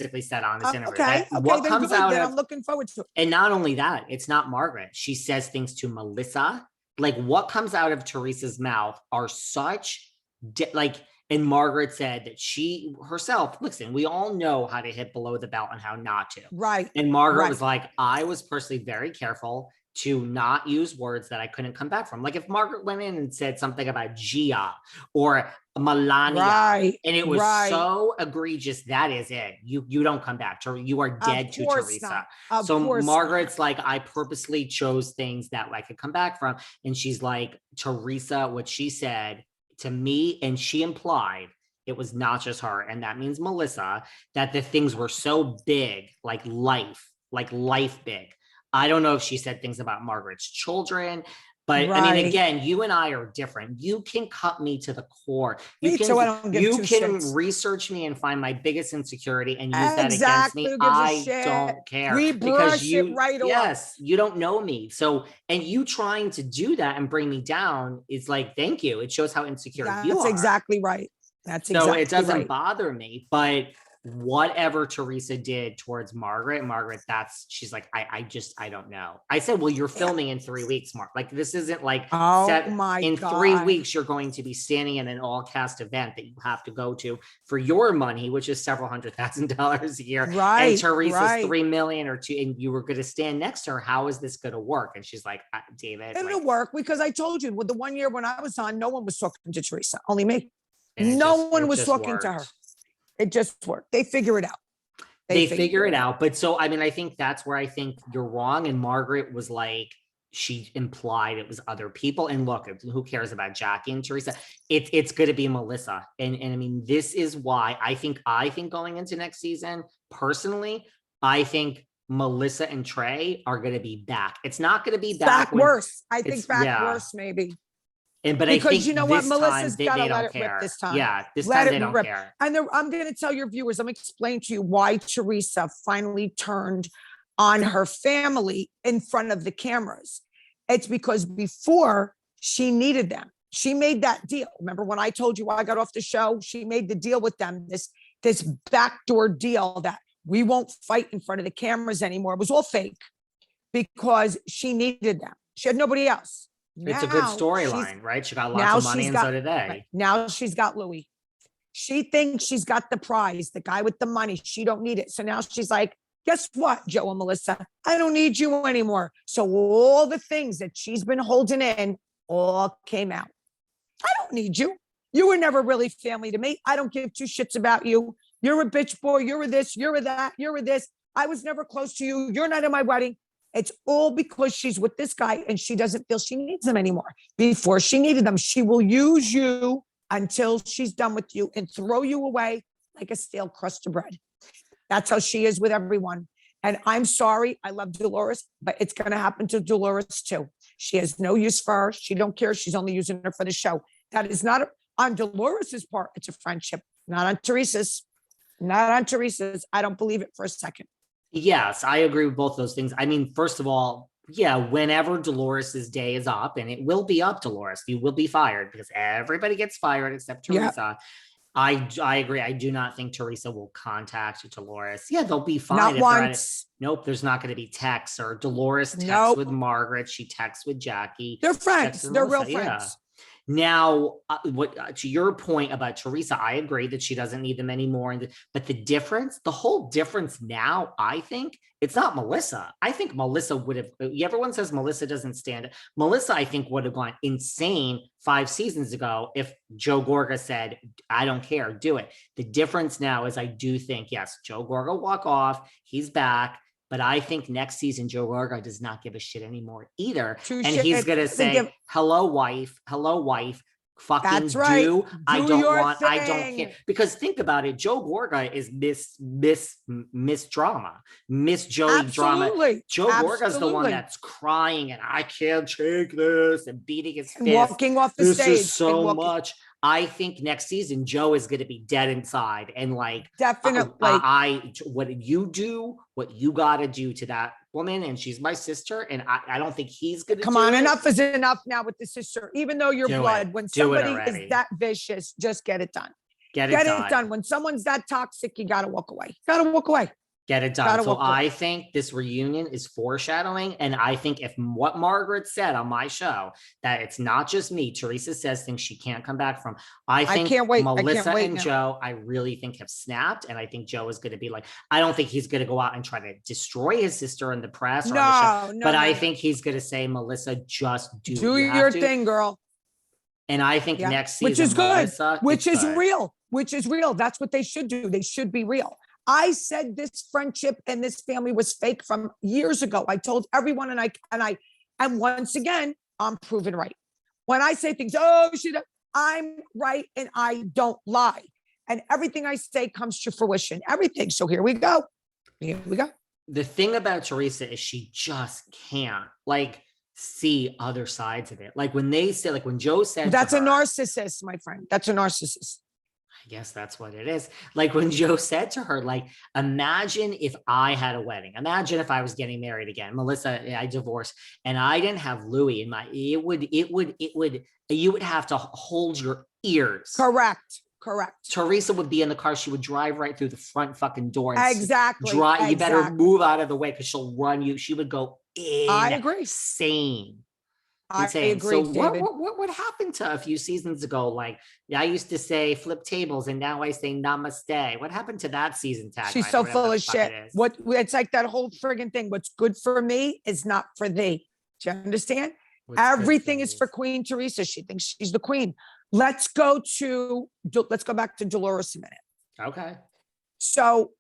basically said on this interview. Okay, That what then comes good. out Then of, I'm looking forward to it. and not only that, it's not Margaret. She says things to Melissa. Like what comes out of Teresa's mouth are such and Margaret said that she herself, listen, we all know how to hit below the belt and how not to. Right. And Margaret was like, I was personally very careful to not use words that I couldn't come back from. Like if Margaret went in and said something about Gia or Melania, and it was so egregious, that is it. You don't come back. You are dead to Teresa. So Margaret's like, I purposely chose things that I could come back from. And she's like, Teresa, what she said to me, and she implied it was not just her, and that means Melissa, that the things were so big, like life big. I don't know if she said things about Margaret's children, but I mean, again, you and I are different. You can cut me to the core. You can research me and find my biggest insecurity and use that against me. I don't care. We brush it right off. Yes, you don't know me. So, and you trying to do that and bring me down is like, thank you. It shows how insecure you are. That's exactly right. So it doesn't bother me, but whatever Teresa did towards Margaret, she's like, I don't know. I said, well, you're filming in 3 weeks, Mark. Like, this isn't like, in 3 weeks, you're going to be standing in an all cast event that you have to go to for your money, which is several $100,000 a year. Right. And Teresa's 3 million or 2, and you were going to stand next to her. How is this going to work? And she's like, David. It'll work because I told you with the 1 year when I was on, no one was talking to Teresa, only me. No one was talking to her. It just worked. They figure it out. They figure it out. But so, I mean, I think that's where I think you're wrong. And Margaret was like, she implied it was other people. And look, who cares about Jackie and Teresa? It's going to be Melissa. And I mean, this is why I think going into next season, personally, I think Melissa and Trey are going to be back. It's not going to be back worse. I think back worse, maybe. But I think you know what, Melissa's got to let it rip this time. Yeah, this time they don't care. And I'm going to tell your viewers, I'm going to explain to you why Teresa finally turned on her family in front of the cameras. It's because before she needed them. She made that deal. Remember when I told you I got off the show? She made the deal with them, this backdoor deal that we won't fight in front of the cameras anymore. It was all fake because she needed them. She had nobody else. It's a good storyline, right? She got lots of money and so did they. Right. Now she's got Louis. She thinks she's got the prize, the guy with the money. She don't need it. So now she's like, guess what, Joe and Melissa? I don't need you anymore. So all the things that she's been holding in all came out. I don't need you. You were never really family to me. I don't give two shits about you. You're a bitch boy. You're a this, you're a that, you're a this. I was never close to you. You're not in my wedding. It's all because she's with this guy and she doesn't feel she needs them anymore. Before she needed them, she will use you until she's done with you and throw you away like a stale crust of bread. That's how she is with everyone. And I'm sorry, I love Dolores, but it's going to happen to Dolores too. She has no use for her. She don't care. She's only using her for the show. That is not on Dolores's part. It's a friendship, not on Teresa's. Not on Teresa's. I don't believe it for a second. Yes, I agree with both those things. I mean, first of all, yeah, whenever Dolores's day is up, and it will be up, Dolores, you will be fired because everybody gets fired except Teresa. Yep. I agree. I do not think Teresa will contact Dolores. Yeah, they'll be fine. Not once. Nope, there's not going to be texts or Dolores texts with Margaret. She texts with Jackie. They're friends. They're real friends. Yeah. Now, to your point about Teresa, I agree that she doesn't need them anymore. But the whole difference now, I think, it's not Melissa. I think Melissa would have, everyone says Melissa doesn't stand. Melissa, I think, would have gone insane 5 seasons ago if Joe Gorga said, I don't care, do it. The difference now is I do think, yes, Joe Gorga walk off, he's back. But I think next season, Joe Gorga does not give a shit anymore either. He's going to say, hello, wife, fucking do. I don't care. Because think about it. Joe Gorga is Miss Drama, Miss Joey Drama. Joe Gorga's the one that's crying and I can't take this and beating his fist. Walking off the stage. This is so much. I think next season, Joe is going to be dead inside and like, definitely. What you got to do to that woman, and she's my sister, and I don't think he's going to come on. Enough is enough now with the sister. Even though your blood, when somebody is that vicious, just get it done. Get Get it it done. done. When someone's that toxic, you got to walk away. Got to walk away. Get it done. Gotta So walk away. I think this reunion is foreshadowing. And I think if what Margaret said on my show, that it's not just me, Teresa says things she can't come back from. I think can't wait. Melissa and now. Joe, I really think have snapped. And I think Joe is going to be like, I don't think he's going to go out and try to destroy his sister in the press or on the show. But I think he's going to say, Melissa, just do your thing, girl. And I think next season, which is good, Melissa, which is real, which is real. That's what they should do. They should be real. I said this friendship and this family was fake from years ago. I told everyone, and once again, I'm proven right. When I say things, I'm right and I don't lie. And everything I say comes to fruition. Everything. So here we go. The thing about Teresa is she just can't see other sides of it. Like when they say, like when Joe said, that's a narcissist, my friend. That's a narcissist. I guess that's what it is. Like when Joe said to her, like, imagine if I had a wedding. Imagine if I was getting married again. Melissa, I divorced and I didn't have Louis in my, you would have to hold your ears. Correct. Teresa would be in the car. She would drive right through the front fucking door. And exactly. You better move out of the way because she'll run you. She would go insane. I agree. I agree. So David. what happened to a few seasons ago? Like I used to say flip tables and now I say namaste. What happened to that season tag? She's so full of shit. It's like that whole friggin' thing. What's good for me is not for thee. Do you understand? Everything is for Queen Teresa. She thinks she's the queen. Let's go back to Dolores a minute. Okay. So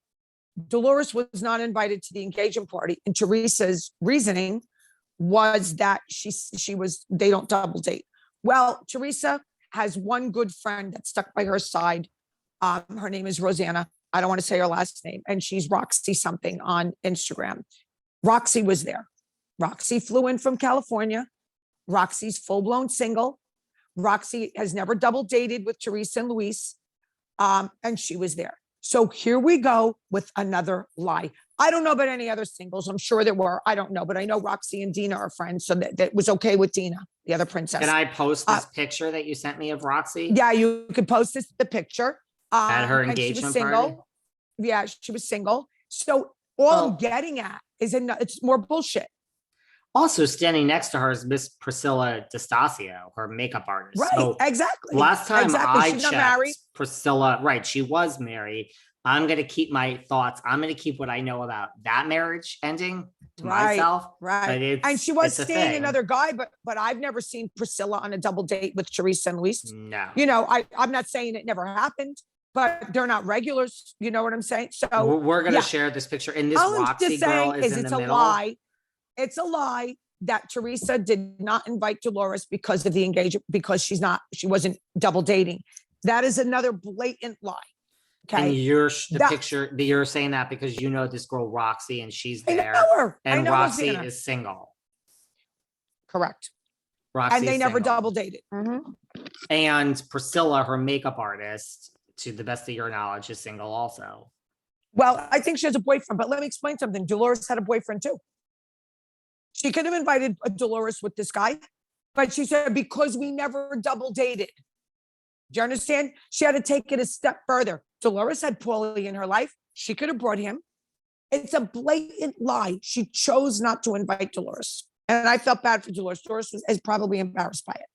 Dolores was not invited to the engagement party, and Teresa's reasoning was that they don't double date. Well, Teresa has one good friend that's stuck by her side. Her name is Rosanna. I don't want to say her last name. And she's Roxy something on Instagram. Roxy was there. Roxy flew in from California. Roxy's full-blown single. Roxy has never double dated with Teresa and Luis. And she was there. So here we go with another lie. I don't know about any other singles. I'm sure there were. I don't know, but I know Roxy and Dina are friends. So that was okay with Dina, the other princess. Can I post this picture that you sent me of Roxy? Yeah, you could post the picture. At her engagement party? Yeah, she was single. So all I'm getting at is it's more bullshit. Also standing next to her is Miss Priscilla D'Estasio, her makeup artist. Right, so exactly. Last time I checked, Priscilla, right, she was married. I'm going to keep my thoughts. I'm going to keep what I know about that marriage ending to myself. Right. And she was seeing another guy, but I've never seen Priscilla on a double date with Teresa and Luis. No. You know, I'm not saying it never happened, but they're not regulars. You know what I'm saying? So we're going to share this picture. And this Roxy girl is in the middle. It's a lie that Teresa did not invite Dolores because of the engagement, because she wasn't double dating. That is another blatant lie. Okay. And you're saying that because you know this girl Roxy and she's there. I know her. And Roxy is single. Correct. Roxy and they never single. double dated. Mm-hmm. And Priscilla, her makeup artist, to the best of your knowledge, is single also. Well, I think she has a boyfriend, but let me explain something. Dolores had a boyfriend too. She could have invited Dolores with this guy, but she said, because we never double dated. Do you understand? She had to take it a step further. Dolores had Paulie in her life. She could have brought him. It's a blatant lie. She chose not to invite Dolores. And I felt bad for Dolores. Dolores is probably embarrassed by it.